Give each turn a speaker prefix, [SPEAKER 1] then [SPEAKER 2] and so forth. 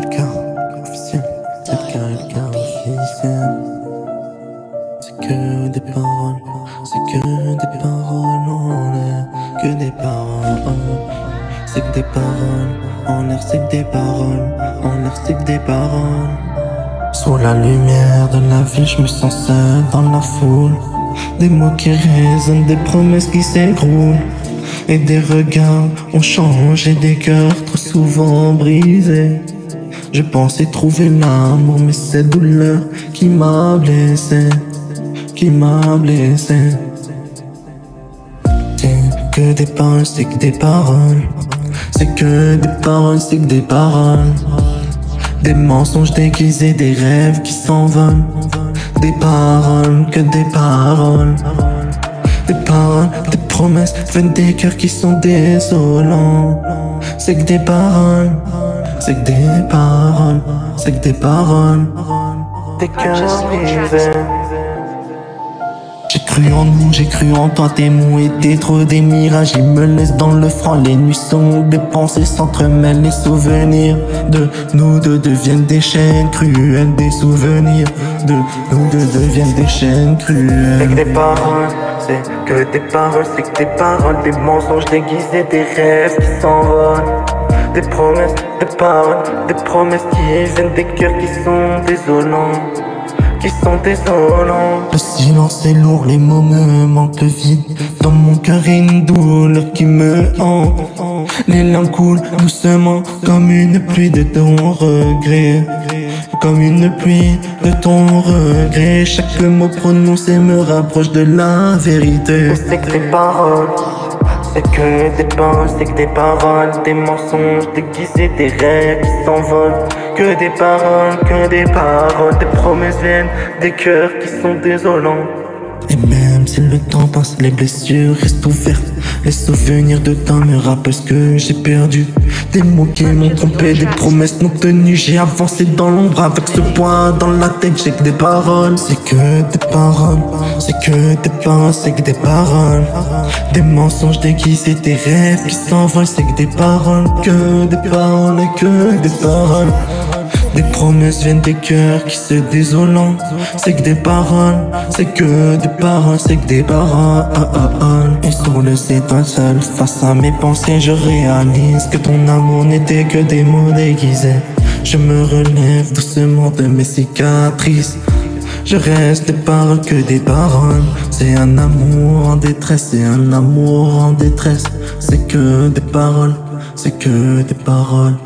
[SPEAKER 1] officiel. C'est le cas officiel. C'est que des paroles, c'est que des paroles en l'air, que des paroles. C'est que des paroles en l'air, c'est que des paroles en l'air, c'est que des paroles. Sous la lumière de la ville, je me sens seul dans la foule. Des mots qui résonnent, des promesses qui s'écroulent. Et des regards ont changé, des cœurs trop souvent brisés. Je pensais trouver l'amour, mais cette douleur qui m'a blessé, qui m'a blessé. C'est que des paroles, c'est que des paroles. C'est que des paroles, c'est que des paroles. Des mensonges déguisés, des rêves qui s'envolent. Des paroles, que des paroles. Des paroles, des promesses, faites des cœurs qui sont désolants. C'est que des paroles, c'est que des paroles, c'est que des paroles. Des cœurs brisés. J'ai cru en nous, j'ai cru en toi, tes mots étaient trop des mirages. Ils me laissent dans le froid, les nuits sont des pensées s'entremêlent. Les souvenirs de nous deux deviennent des chaînes cruelles. Des souvenirs de nous deux deviennent des chaînes cruelles. C'est que des paroles, c'est que des paroles, c'est que des paroles. Des mensonges déguisés, des rêves qui s'envolent. Des promesses, des paroles, des promesses qui viennent des cœurs qui sont désolants, qui sont désolants. Le silence est lourd, les mots me manquent, le vide dans mon cœur est une douleur qui me hante. Les larmes coulent doucement comme une pluie de ton regret, comme une pluie de ton regret. Chaque mot prononcé me rapproche de la vérité. C'est que des paroles, c'est que des paroles, c'est que des paroles. Des mensonges déguisés, des rêves qui s'envolent. Que des paroles, que des paroles. Des promesses viennent, des cœurs qui sont désolants. Et même si le temps passe, les blessures restent ouvertes. Les souvenirs de temps me rappellent ce que j'ai perdu. Des mots qui m'ont trompé, des promesses non tenues. J'ai avancé dans l'ombre avec ce poids dans la tête. J'ai que des paroles, c'est que des paroles. C'est que des paroles, c'est que des paroles. Des mensonges déguisés, des rêves qui s'envolent. C'est que des paroles, que des paroles et que des paroles. Des promesses viennent des cœurs qui se désolent. C'est que des paroles, c'est que des paroles, c'est que des paroles. Et sur le étoile seul, face à mes pensées, je réalise que ton amour n'était que des mots déguisés. Je me relève doucement de mes cicatrices. Je reste des paroles que des paroles. C'est un amour en détresse, c'est un amour en détresse. C'est que des paroles, c'est que des paroles.